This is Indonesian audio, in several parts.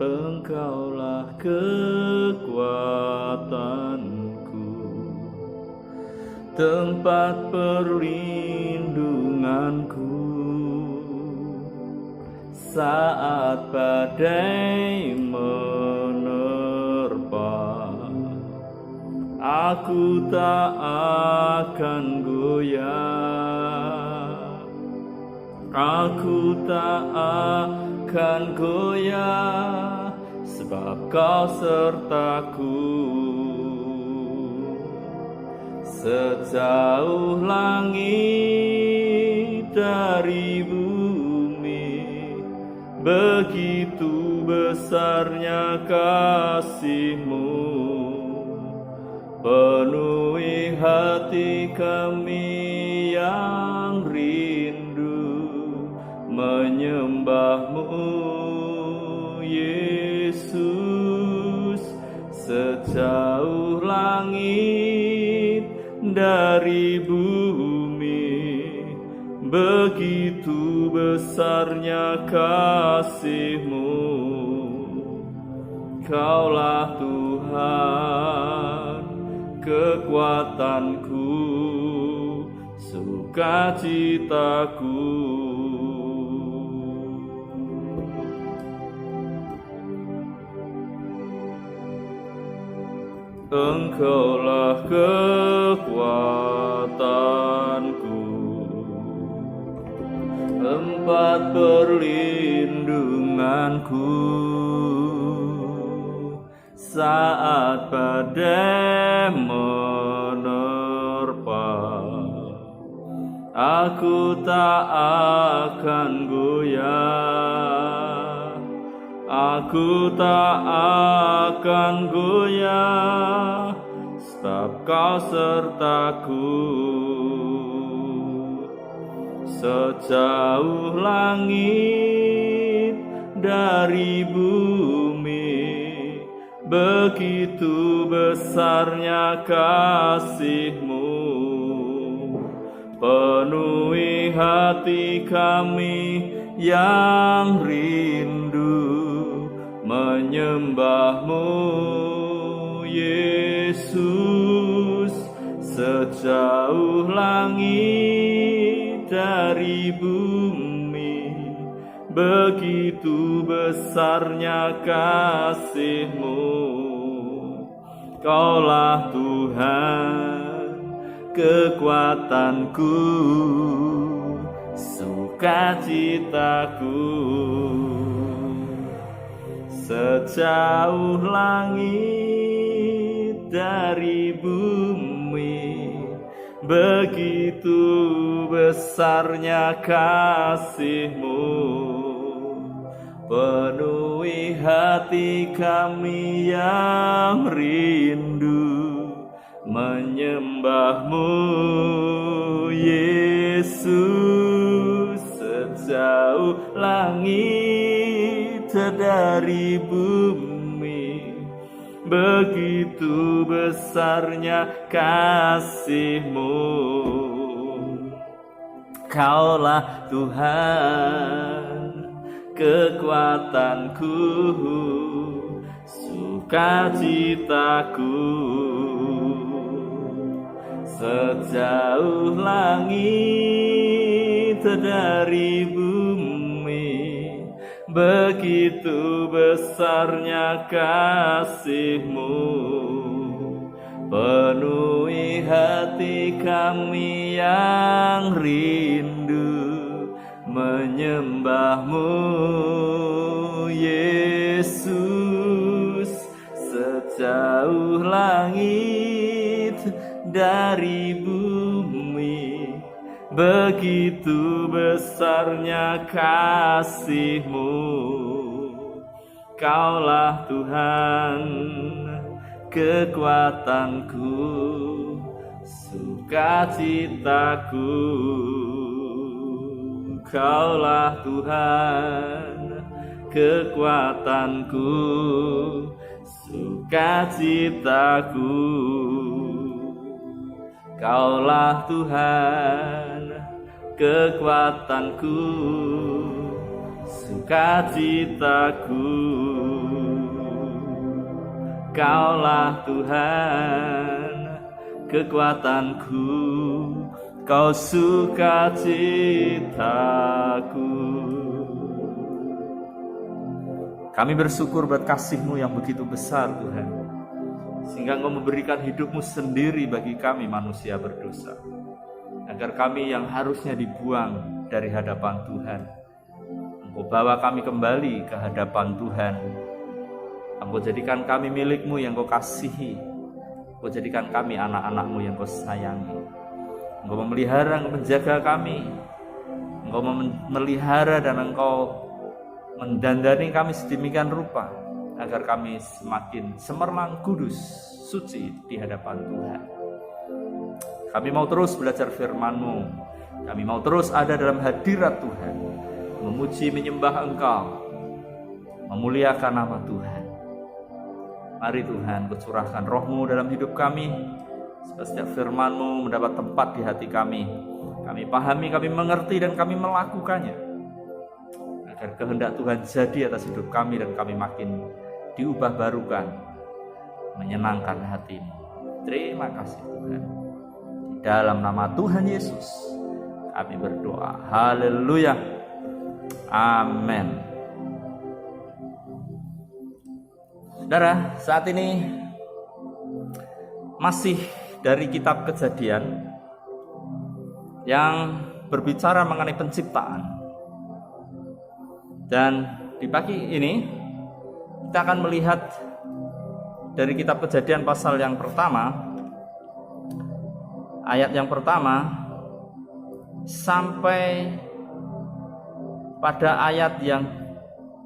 Engkaulah kekuatanku, tempat perlindunganku saat badai menerpa. Aku tak akan goyah, aku tak akan goyah, sebab Kau sertaku. Sejauh langit dari bumi, begitu besarnya kasih-Mu. Penuhi hati kami yang rindu menyembah-Mu, Yesus. Sejauh langit dari bumi, begitu besarnya kasih-Mu. Kaulah Tuhan, kekuatanku, sukacitaku. Engkaulah kekuatanku, tempat perlindunganku saat badai menerpa. Aku tak akan goyah, aku tak akan goyah, sebab Kau sertaku. Sejauh langit dari bumi, begitu besarnya kasih-Mu. Penuhi hati kami yang rindu menyembah-Mu, Yesus. Sejauh langit dari bumi, begitu besarnya kasih-Mu. Kaulah Tuhan, kekuatanku, sukacitaku. Sejauh langit dari bumi, begitu besarnya kasih-Mu. Penuhi hati kami yang rindu menyembah-Mu, Yesus. Sejauh langit dari bumi, begitu besarnya kasih-Mu. Kaulah Tuhan, kekuatanku, sukacitaku. Sejauh langit dari bumi, begitu besarnya kasih-Mu. Penuhi hati kami yang rindu menyembah-Mu, Yesus. Sejauh langit dari bumi, begitu besarnya kasih-Mu. Kaulah Tuhan, kekuatanku, sukacitaku. Kaulah Tuhan, kekuatanku, sukacitaku. Kaulah Tuhan, kekuatanku, sukacitaku. Kaulah Tuhan, kekuatanku, Kau sukacitaku. Kami bersyukur buat kasih-Mu yang begitu besar Tuhan, sehingga Engkau memberikan hidup-Mu sendiri bagi kami manusia berdosa, agar kami yang harusnya dibuang dari hadapan Tuhan, Engkau bawa kami kembali ke hadapan Tuhan. Engkau jadikan kami milik-Mu yang Kau kasihi. Engkau jadikan kami anak-anak-Mu yang Kau sayangi. Engkau memelihara, Engkau menjaga kami. Engkau memelihara dan Engkau mendandani kami sedemikian rupa, agar kami semakin cemerlang, kudus, suci di hadapan Tuhan. Kami mau terus belajar firman-Mu. Kami mau terus ada dalam hadirat Tuhan, memuji, menyembah Engkau, memuliakan nama Tuhan. Mari Tuhan, Kau curahkan Roh-Mu dalam hidup kami, supaya setiap firman-Mu mendapat tempat di hati kami. Kami pahami, kami mengerti, dan kami melakukannya, agar kehendak Tuhan jadi atas hidup kami, dan kami makin diubah barukan, menyenangkan hati-Mu. Terima kasih Tuhan. Di dalam nama Tuhan Yesus kami berdoa. Haleluya. Amin. Saudara, saat ini masih dari kitab Kejadian yang berbicara mengenai penciptaan. Dan di pagi ini kita akan melihat dari kitab Kejadian pasal yang pertama, ayat yang pertama sampai pada ayat yang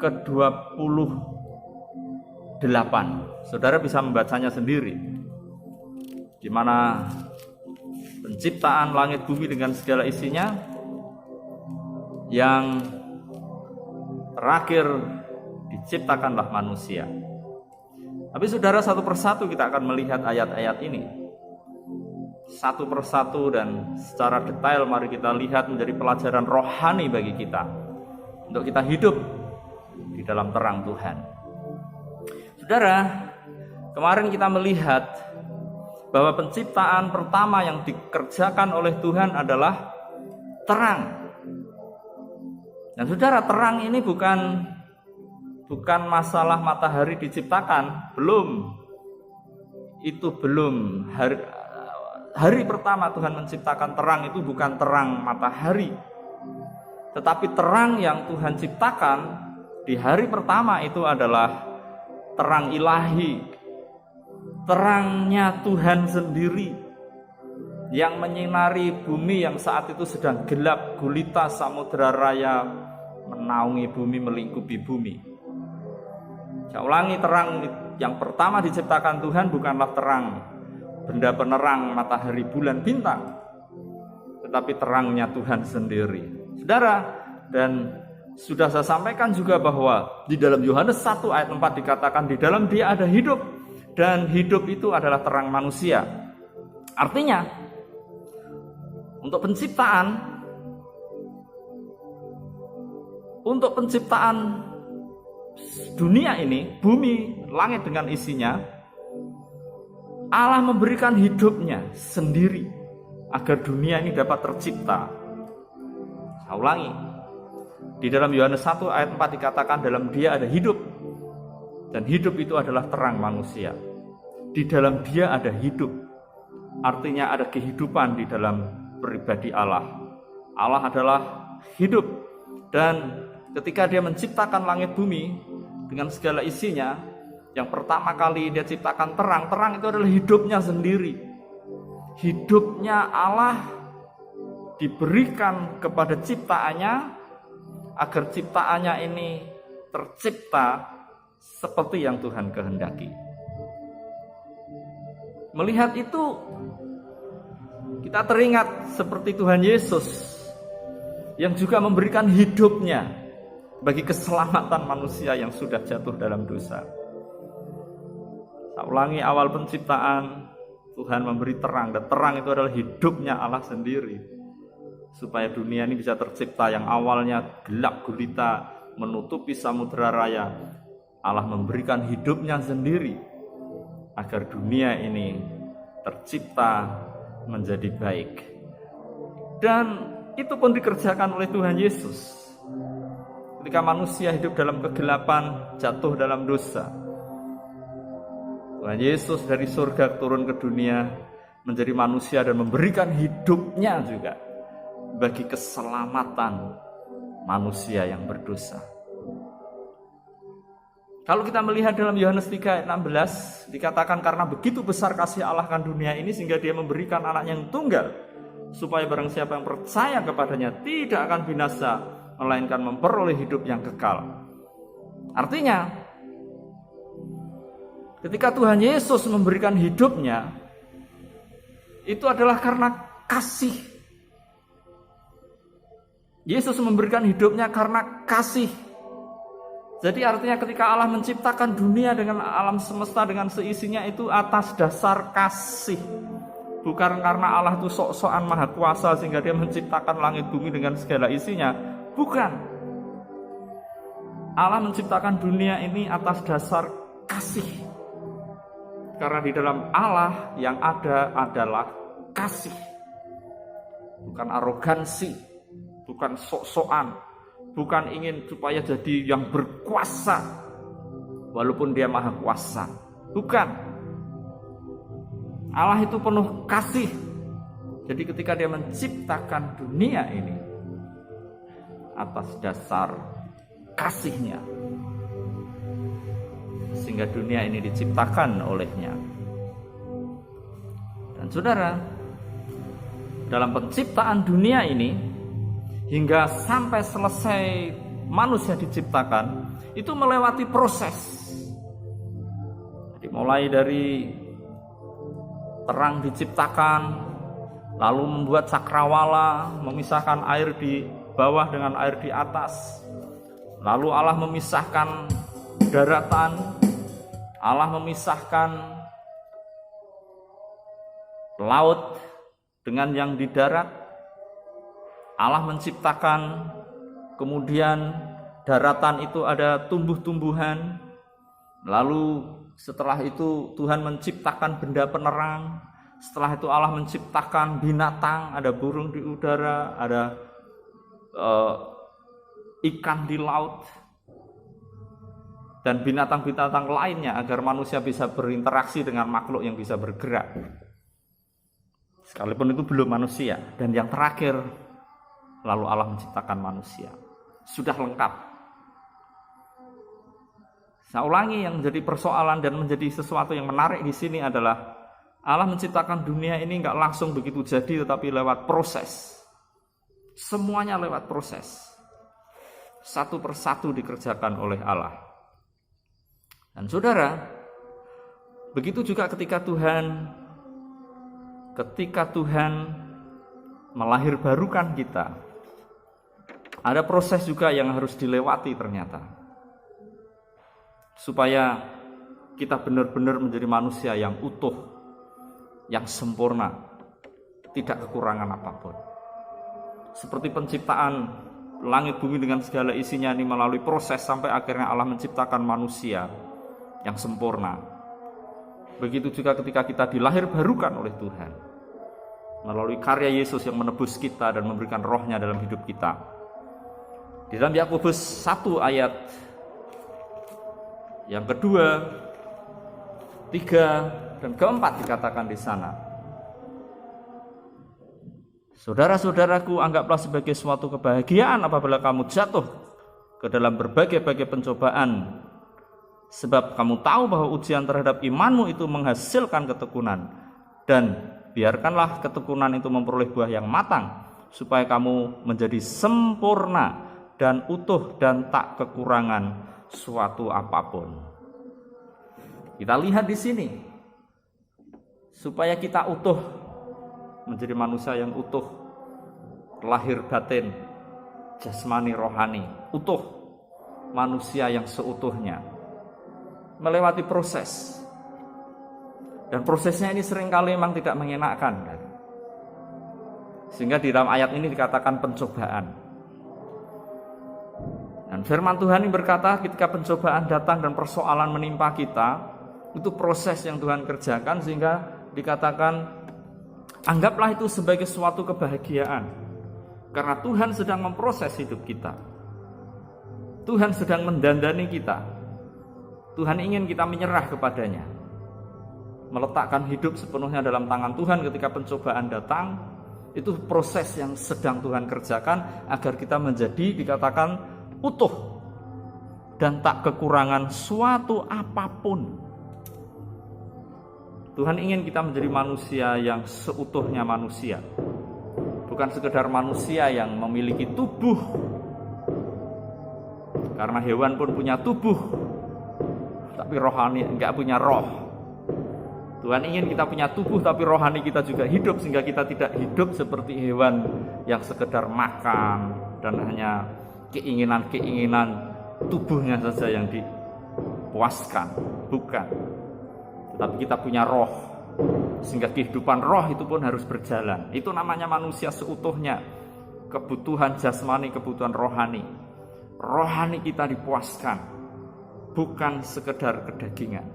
ke-28. Saudara bisa membacanya sendiri, di mana penciptaan langit bumi dengan segala isinya, yang terakhir diciptakanlah manusia. Tapi saudara, satu persatu kita akan melihat ayat-ayat ini satu persatu, dan secara detail mari kita lihat menjadi pelajaran rohani bagi kita, untuk kita hidup di dalam terang Tuhan. Saudara, kemarin kita melihat bahwa penciptaan pertama yang dikerjakan oleh Tuhan adalah terang. Dan saudara, terang ini bukan masalah matahari diciptakan, belum. Itu belum. Hari pertama Tuhan menciptakan terang itu bukan terang matahari, tetapi terang yang Tuhan ciptakan di hari pertama itu adalah terang ilahi, terangnya Tuhan sendiri yang menyinari bumi yang saat itu sedang gelap gulita. Samudra raya menaungi bumi, melingkupi bumi. Saya ulangi, terang yang pertama diciptakan Tuhan bukanlah terang benda penerang matahari, bulan, bintang, tetapi terangnya Tuhan sendiri. Saudara, dan sudah saya sampaikan juga bahwa di dalam Yohanes 1 ayat 4 dikatakan di dalam Dia ada hidup, dan hidup itu adalah terang manusia. Artinya, untuk penciptaan dunia ini, bumi, langit dengan isinya, Allah memberikan hidupnya sendiri agar dunia ini dapat tercipta. Saya ulangi, di dalam Yohanes 1 ayat 4 dikatakan dalam Dia ada hidup, dan hidup itu adalah terang manusia. Di dalam Dia ada hidup, artinya ada kehidupan di dalam pribadi Allah. Allah adalah hidup, dan ketika Dia menciptakan langit bumi dengan segala isinya, yang pertama kali Dia ciptakan terang. Terang itu adalah hidupnya sendiri. Hidupnya Allah diberikan kepada ciptaannya, agar ciptaannya ini tercipta seperti yang Tuhan kehendaki. Melihat itu, kita teringat seperti Tuhan Yesus yang juga memberikan hidupnya bagi keselamatan manusia yang sudah jatuh dalam dosa. Saya ulangi, awal penciptaan Tuhan memberi terang, dan terang itu adalah hidupnya Allah sendiri, supaya dunia ini bisa tercipta. Yang awalnya gelap gulita menutupi samudra raya, Allah memberikan hidupnya sendiri agar dunia ini tercipta menjadi baik. Dan itu pun dikerjakan oleh Tuhan Yesus. Ketika manusia hidup dalam kegelapan, jatuh dalam dosa, Tuhan Yesus dari surga turun ke dunia menjadi manusia dan memberikan hidupnya juga bagi keselamatan manusia yang berdosa. Kalau kita melihat dalam Yohanes 3 ayat 16, dikatakan karena begitu besar kasih Allah akan dunia ini sehingga dia memberikan anaknya yang tunggal, supaya barang siapa yang percaya kepadanya tidak akan binasa, melainkan memperoleh hidup yang kekal. Artinya, ketika Tuhan Yesus memberikan hidupnya, itu adalah karena kasih. Yesus memberikan hidupnya karena kasih. Jadi artinya ketika Allah menciptakan dunia dengan alam semesta dengan seisinya itu atas dasar kasih. Bukan karena Allah itu sok-sokan maha kuasa sehingga dia menciptakan langit bumi dengan segala isinya. Bukan. Allah menciptakan dunia ini atas dasar kasih. Karena di dalam Allah yang ada adalah kasih. Bukan arogansi, bukan sok-sokan, bukan ingin supaya jadi yang berkuasa walaupun dia maha kuasa. Bukan. Allah itu penuh kasih. Jadi ketika dia menciptakan dunia ini atas dasar kasihnya, sehingga dunia ini diciptakan olehnya. Dan saudara, dalam penciptaan dunia ini hingga sampai selesai manusia diciptakan, itu melewati proses. Jadi mulai dari terang diciptakan, lalu membuat cakrawala, memisahkan air di bawah dengan air di atas. Lalu Allah memisahkan daratan, Allah memisahkan laut dengan yang di darat. Allah menciptakan, kemudian daratan itu ada tumbuh-tumbuhan. Lalu setelah itu Tuhan menciptakan benda penerang. Setelah itu Allah menciptakan binatang, ada burung di udara, ada ikan di laut, dan binatang-binatang lainnya agar manusia bisa berinteraksi dengan makhluk yang bisa bergerak. Sekalipun itu belum manusia. Dan yang terakhir, lalu Allah menciptakan manusia. Sudah lengkap. Saya ulangi, yang menjadi persoalan dan menjadi sesuatu yang menarik di sini adalah Allah menciptakan dunia ini nggak langsung begitu jadi, tetapi lewat proses. Semuanya lewat proses. Satu persatu dikerjakan oleh Allah. Dan saudara, begitu juga ketika Tuhan melahirbarukan kita, ada proses juga yang harus dilewati ternyata, supaya kita benar-benar menjadi manusia yang utuh, yang sempurna, tidak kekurangan apapun. Seperti penciptaan langit bumi dengan segala isinya ini melalui proses sampai akhirnya Allah menciptakan manusia yang sempurna. Begitu juga ketika kita dilahirbarukan oleh Tuhan melalui karya Yesus yang menebus kita dan memberikan rohnya dalam hidup kita. Di dalam Yakobus 1 ayat yang kedua, 3 dan keempat dikatakan di sana, saudara-saudaraku, anggaplah sebagai suatu kebahagiaan apabila kamu jatuh ke dalam berbagai-bagai pencobaan, sebab kamu tahu bahwa ujian terhadap imanmu itu menghasilkan ketekunan, dan biarkanlah ketekunan itu memperoleh buah yang matang, supaya kamu menjadi sempurna dan utuh dan tak kekurangan suatu apapun. Kita lihat di sini, supaya kita utuh, menjadi manusia yang utuh, lahir batin, jasmani rohani, utuh, manusia yang seutuhnya, melewati proses. Dan prosesnya ini seringkali memang tidak mengenakan, sehingga di dalam ayat ini dikatakan pencobaan. Dan firman Tuhan ini berkata, ketika pencobaan datang dan persoalan menimpa kita, Itu proses yang Tuhan kerjakan sehingga dikatakan anggaplah itu sebagai suatu kebahagiaan. Karena Tuhan sedang memproses hidup kita. Tuhan sedang mendandani kita. Tuhan ingin kita menyerah kepadanya. Meletakkan hidup sepenuhnya dalam tangan Tuhan ketika pencobaan datang. Itu proses yang sedang Tuhan kerjakan agar kita menjadi dikatakan utuh dan tak kekurangan suatu apapun. Tuhan ingin kita menjadi manusia yang seutuhnya manusia. Bukan sekedar manusia yang memiliki tubuh. Karena hewan pun punya tubuh, tapi rohani enggak punya roh. Tuhan ingin kita punya tubuh tapi rohani kita juga hidup, sehingga kita tidak hidup seperti hewan yang sekedar makan dan hanya keinginan-keinginan tubuhnya saja yang dipuaskan. Bukan. Tetapi kita punya roh, sehingga kehidupan roh itu pun harus berjalan. Itu namanya manusia seutuhnya. Kebutuhan jasmani, kebutuhan rohani. Rohani kita dipuaskan, bukan sekedar kedagingan.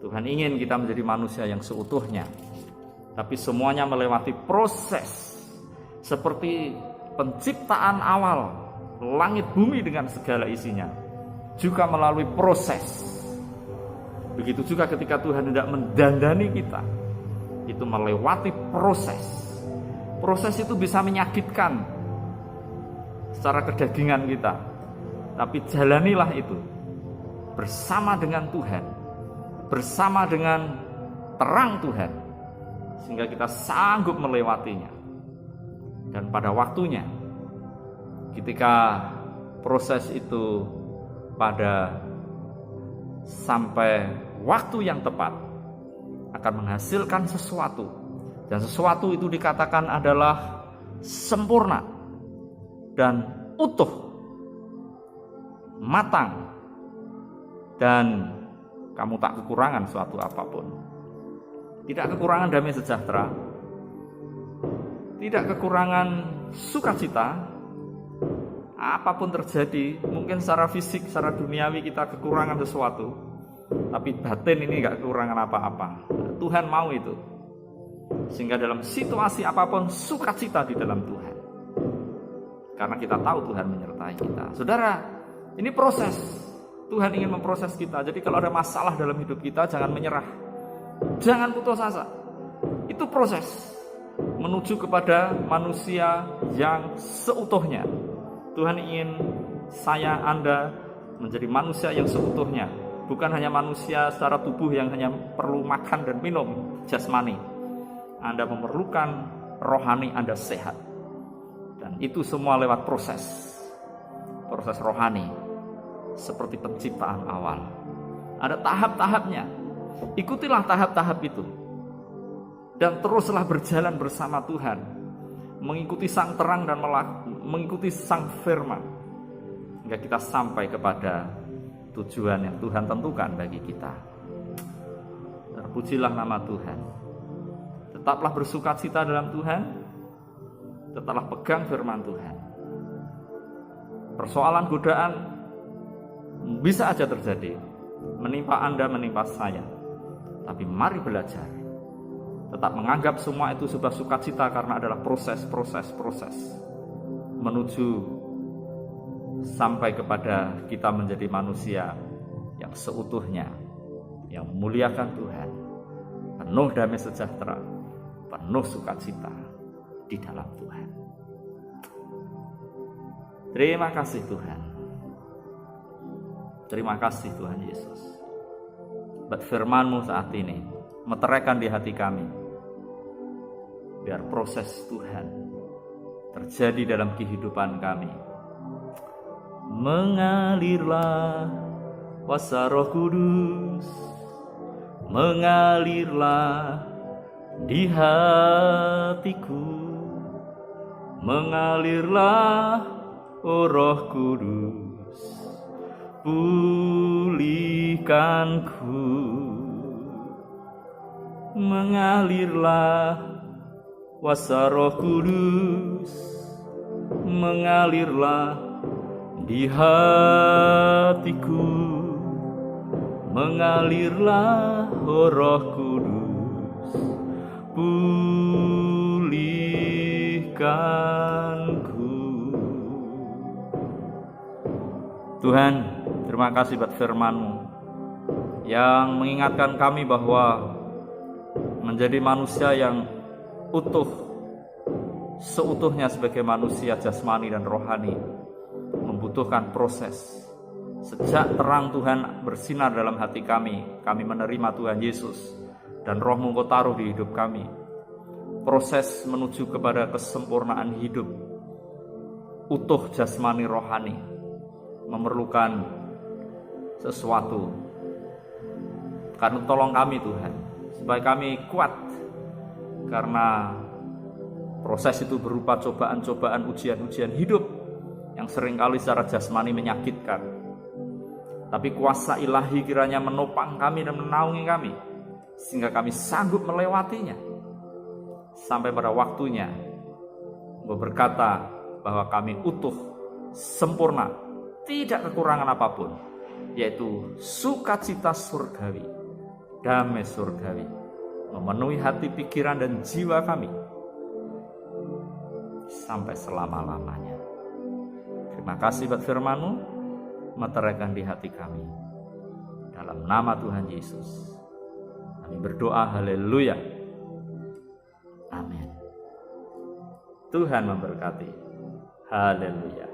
Tuhan ingin kita menjadi manusia yang seutuhnya, tapi semuanya melewati proses. Seperti penciptaan awal, langit bumi dengan segala isinya, juga melalui proses. Begitu juga ketika Tuhan hendak mendandani kita, itu melewati proses. Proses itu bisa menyakitkan secara kedagingan kita, tapi jalanilah itu bersama dengan Tuhan, bersama dengan terang Tuhan, sehingga kita sanggup melewatinya. Dan pada waktunya, ketika proses itu pada sampai waktu yang tepat, akan menghasilkan sesuatu. Dan sesuatu itu dikatakan adalah sempurna dan utuh, matang, dan kamu tak kekurangan suatu apapun. Tidak kekurangan damai sejahtera, tidak kekurangan sukacita. Apapun terjadi, mungkin secara fisik, secara duniawi kita kekurangan sesuatu, tapi batin ini gak kekurangan apa-apa. Tuhan mau itu, sehingga dalam situasi apapun sukacita di dalam Tuhan, karena kita tahu Tuhan menyertai kita. Saudara, ini proses. Tuhan ingin memproses kita. Jadi kalau ada masalah dalam hidup kita, jangan menyerah, jangan putus asa. Itu proses menuju kepada manusia yang seutuhnya. Tuhan ingin saya, Anda menjadi manusia yang seutuhnya. Bukan hanya manusia secara tubuh yang hanya perlu makan dan minum jasmani. Anda memerlukan rohani Anda sehat. Dan itu semua lewat proses. Proses rohani. Seperti penciptaan awal. Ada tahap-tahapnya. Ikutilah tahap-tahap itu. Dan teruslah berjalan bersama Tuhan. Mengikuti sang terang dan mengikuti sang firman. Hingga kita sampai kepada tujuan yang Tuhan tentukan bagi kita. Terpujilah nama Tuhan. Tetaplah bersukacita dalam Tuhan. Tetaplah pegang firman Tuhan. Persoalan godaan bisa aja terjadi, menimpa Anda, menimpa saya. Tapi mari belajar, tetap menganggap semua itu sebuah sukacita, karena adalah proses menuju sampai kepada kita menjadi manusia yang seutuhnya, yang memuliakan Tuhan, penuh damai sejahtera, penuh sukacita di dalam Tuhan. Terima kasih Tuhan. Terima kasih Tuhan Yesus. Buat firman-Mu saat ini meteraikan di hati kami. Biar proses Tuhan terjadi dalam kehidupan kami. Mengalirlah kuasa Roh Kudus, mengalirlah di hatiku, mengalirlah oh Roh Kudus, pulihkanku, mengalirlah kuasa Roh Kudus, mengalirlah di hatiku, mengalirlah Roh Kudus, pulihkanku. Tuhan, terima kasih buat firman-Mu yang mengingatkan kami bahwa menjadi manusia yang utuh, seutuhnya sebagai manusia jasmani dan rohani, membutuhkan proses. Sejak terang Tuhan bersinar dalam hati kami menerima Tuhan Yesus, dan Roh-Mu Engkau taruh di hidup kami. Proses menuju kepada kesempurnaan hidup, utuh jasmani rohani, memerlukan sesuatu. Karena tolong kami Tuhan, supaya kami kuat, karena proses itu berupa cobaan-cobaan, ujian-ujian hidup yang seringkali secara jasmani menyakitkan. Tapi kuasa ilahi kiranya menopang kami dan menaungi kami, sehingga kami sanggup melewatinya. Sampai pada waktunya Engkau berkata bahwa kami utuh, sempurna, tidak kekurangan apapun, yaitu sukacita surgawi, damai surgawi, memenuhi hati, pikiran, dan jiwa kami sampai selama-lamanya. Terima kasih buat firman-Mu, meteraikan di hati kami. Dalam nama Tuhan Yesus kami berdoa, haleluya, amin. Tuhan memberkati, haleluya.